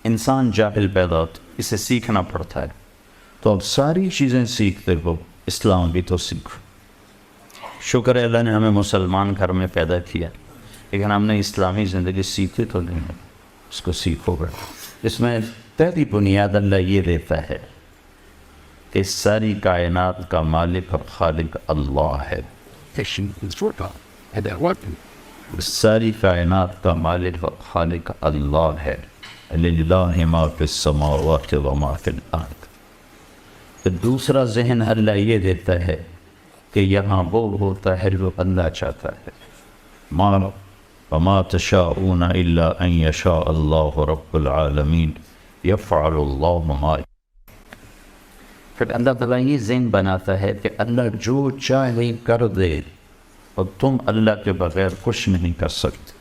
انسان جاہل پیدا ہوتا ہے، اسے سیکھنا پڑتا ہے، تو اب ساری چیزیں سیکھتے ہو، اسلام بھی تو سیکھو۔ شکر ہے اللہ نے ہمیں مسلمان گھر میں پیدا کیا، لیکن ہم نے اسلامی زندگی سیکھی تو نہیں ہے، اس کو سیکھو گے۔ اس میں پہلی بنیاد اللہ یہ دیتا ہے کہ ساری کائنات کا مالک اور خالق اللہ ہے۔ ساری کائنات کا مالک اور خالق اللہ ہے۔ للہ ما فی السماوات و ما فی الارض۔ پھر دوسرا ذہن اللہ یہ دیتا ہے کہ یہاں وہ ہوتا ہے جو اللہ چاہتا ہے۔ وما تشاءون الا ان یشاء اللہ رب العالمین یفعل اللہ ما۔ پھر اللہ تعالیٰ یہ ذہن بناتا ہے کہ اللہ جو چاہے کر دے اور تم اللہ کے بغیر کچھ نہیں کر سکتے۔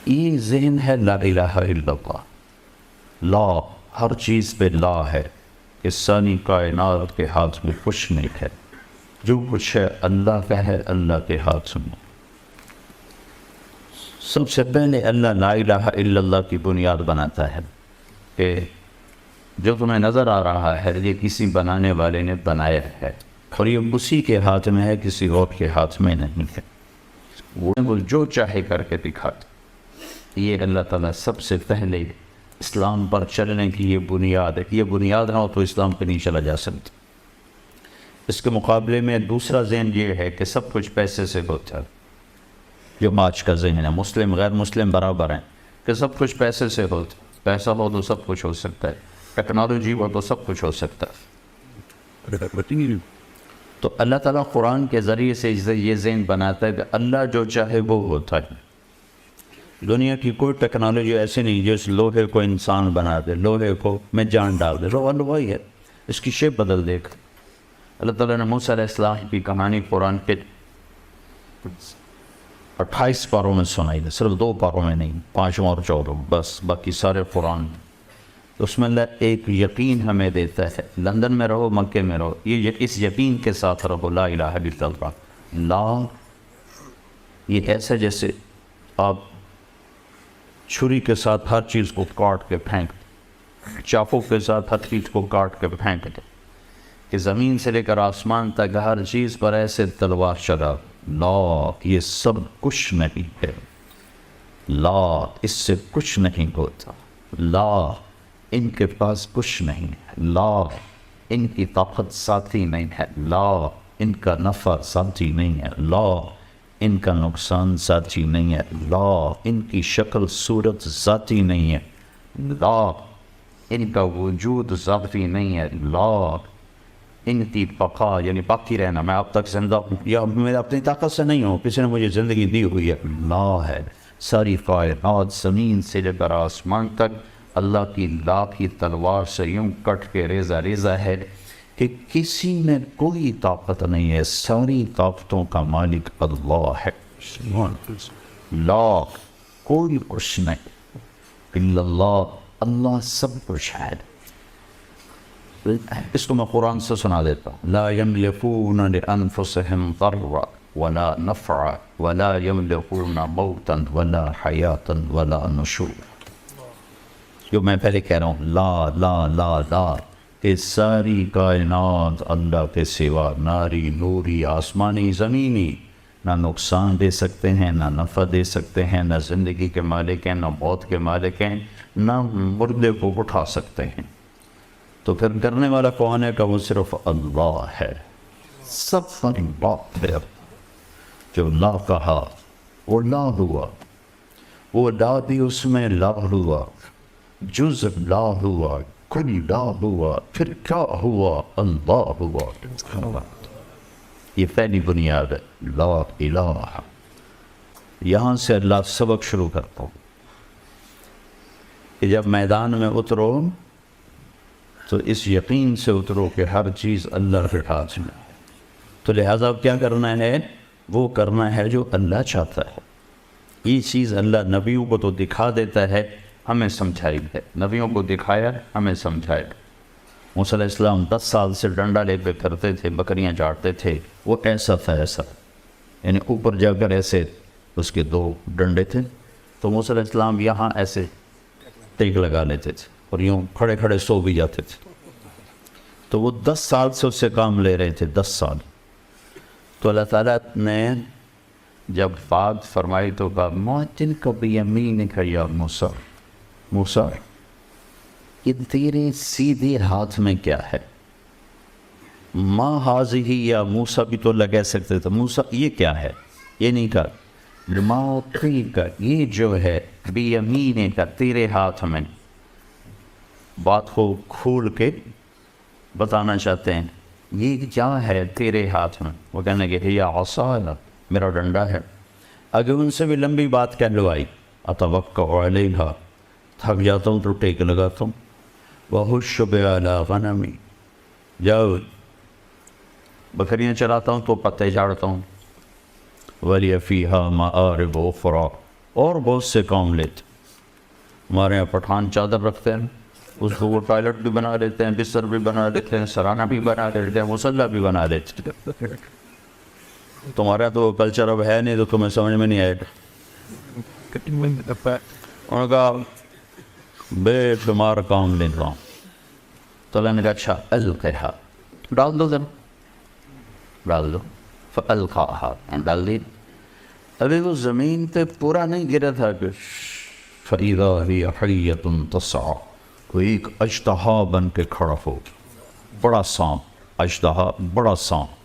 یہ ذہن ہے لا الہ الا اللہ۔ لا، ہر چیز پہ لا ہے کہ ساری کائنات کے ہاتھ میں کچھ نہیں ہے، جو کچھ ہے اللہ کا ہے، اللہ کے ہاتھ میں۔ سب سے پہلے اللہ لا الہ الا اللہ کی بنیاد بناتا ہے کہ جو تمہیں نظر آ رہا ہے یہ کسی بنانے والے نے بنایا ہے، اور یہ اسی کے ہاتھ میں ہے، کسی اور کے ہاتھ میں نہیں ہے۔ وہ جو چاہے کر کے دکھاتے۔ یہ اللہ تعالیٰ سب سے پہلے اسلام پر چلنے کی یہ بنیاد ہے۔ یہ بنیاد نہ ہو تو اسلام پہ نہیں چلا جا سکتا۔ اس کے مقابلے میں دوسرا ذہن یہ ہے کہ سب کچھ پیسے سے ہوتا ہے، جو آج کا ذہن ہے۔ مسلم غیر مسلم برابر ہیں کہ سب کچھ پیسے سے ہوتا ہے، پیسہ ہو تو سب کچھ ہو سکتا ہے، ٹیکنالوجی ہو تو سب کچھ ہو سکتا ہے۔ تو اللہ تعالیٰ قرآن کے ذریعے سے یہ ذہن بناتا ہے کہ اللہ جو چاہے وہ ہوتا ہے۔ دنیا کی کوئی ٹیکنالوجی ایسی نہیں جس لوہے کو انسان بنا دے، لوہے کو میں جان ڈال دے، لوہا لوہا ہے، اس کی شیپ بدل دے گا۔ اللہ تعالیٰ نے موسیٰ علیہ السلام کی کہانی قرآن کے 28 پاروں میں سنائی ہے، صرف 2 پاروں میں نہیں، 5 اور 14 بس، باقی سارے قرآن۔ اس میں اللہ ایک یقین ہمیں دیتا ہے، لندن میں رہو مکے میں رہو، یہ اس یقین کے ساتھ رہو لا الہ الا اللہ۔ لا یہ ایسا جیسے آپ چھری کے ساتھ ہر چیز کو کاٹ کے پھینک دیں، چاقو کے ساتھ ہر چیز کو کاٹ کے پھینک دیں، کہ زمین سے لے کر آسمان تک ہر چیز پر ایسے تلوار چلا۔ لا یہ سب کچھ نہیں ہے، لا اس سے کچھ نہیں ہوتا، لا ان کے پاس کچھ نہیں ہے، لا ان کی طاقت ذاتی نہیں ہے، لا ان کا نفع ذاتی نہیں ہے، لا ان کا نقصان ذاتی نہیں ہے، لا ان کی شکل صورت ذاتی نہیں ہے، لا ان کا وجود ذاتی نہیں ہے، لا ان کی بقا یعنی باقی رہنا، میں اب تک زندہ ہوں یا میں اپنی طاقت سے نہیں ہوں، کسی نے مجھے زندگی دی ہوئی ہے، لا ہے۔ ساری کائنات زمین سے لے کر آسمان تک اللہ کی لا کی تلوار سے یوں کٹ کے ریزہ ریزہ ہے کہ کسی میں کوئی طاقت نہیں ہے، ساری طاقتوں کا مالک اللہ ہے۔ لا کوئی کچھ نہیں الا اللہ، اللہ سب کچھ ہے۔ اس کو میں قرآن سے سنا دیتا ہوں۔ لا یملکون لانفسهم ضرا ولا نفعا ولا یملکون موتا ولا حیاتا ولا نشورا۔ جو میں پہلے کہہ رہا ہوں، لا لا لا لا، کہ ساری کائنات اللہ کے سوا، ناری نوری آسمانی زمینی، نہ نقصان دے سکتے ہیں، نہ نفع دے سکتے ہیں، نہ زندگی کے مالک ہیں، نہ موت کے مالک ہیں، نہ مردے کو اٹھا سکتے ہیں۔ تو پھر کرنے والا کون ہے؟ کہ وہ صرف اللہ ہے۔ سب پر بات ہے، جو لا کہا وہ لا ہوا، وہ لا دی اس میں لا ہوا، جز لا ہوا، کل لا ہوا، پھر کیا ہوا؟ اللہ ہوا۔ یہ پہلی بنیاد ہے، لا الہ۔ یہاں سے اللہ سبق شروع کرتا ہوں کہ جب میدان میں اترو تو اس یقین سے اترو کہ ہر چیز اللہ کے ہاتھ میں ہے، تو لہٰذا کیا کرنا ہے؟ وہ کرنا ہے جو اللہ چاہتا ہے۔ یہ چیز اللہ نبیوں کو تو دکھا دیتا ہے، ہمیں سمجھائی ہے، نبیوں کو دکھایا، ہمیں سمجھایا۔ موسیٰ علیہ السلام 10 سال سے ڈنڈا لے کے کرتے تھے، بکریاں چاٹتے تھے، وہ ایسا تھا ایسا، یعنی اوپر جا کر ایسے اس کے 2 ڈنڈے تھے، تو موسیٰ علیہ السلام یہاں ایسے ٹیک لگا لیتے تھے اور یوں کھڑے کھڑے سو بھی جاتے تھے. تو وہ 10 سال سے اس سے کام لے رہے تھے، 10 سال. تو اللہ تعالیٰ نے جب بات فرمائی تو کہا ما تلک بیمینک یا موسیٰ، موسیٰ یہ تیرے سیدھے ہاتھ میں کیا ہے؟ ما ہاذہ یا موسیٰ بھی تو اللہ کہہ سکتے تھے، موسیٰ یہ کیا ہے، یہ نہیں کہا. ما تلک یہ جو ہے بیمینک تیرے ہاتھ میں. بات کو کھول کے بتانا چاہتے ہیں یہ کیا ہے تیرے ہاتھ میں. وہ کہنے لگے یا عصا، میرا ڈنڈا ہے. اگر ان سے بھی لمبی بات کہلوائی، اتوکا علیہا، تھک جاتا ہوں تو ٹیک لگاتا ہوں. وَهُشُّ بِعَلَىٰ غَنَمِي، جاؤ بکریاں چراتا ہوں تو پتے جھاڑتا ہوں. وَلِيَ فِيهَا مَآرِبُ أُخْرَىٰ، اور بہت سے کام لیتے. ہمارے یہاں پٹھان چادر رکھتے ہیں، اس کو وہ ٹوائلٹ بھی بنا لیتے ہیں، بستر بھی بنا لیتے ہیں، سرانہ بھی بنا لیتے ہیں، مصلی بھی بنا لیتے ہیں. تمہارا تو کلچر اب ہے نہیں تو تمہیں سمجھ میں نہیں آئے گا. انہوں نے کہا بے شمار کام لے رہا ہوں. تو اللہ نے کہا اچھا القیہا، ڈال دو ذرا، ڈال دو. فالقاها، ڈال دی. ابھی وہ زمین پہ پورا نہیں گرا تھا کہ فَإِذَا هِيَ حَيَّةٌ تَسْعَىٰ، کوئی ایک اژدہا بن کے کھڑا ہو. بڑا سانپ، اژدہا بڑا سانپ.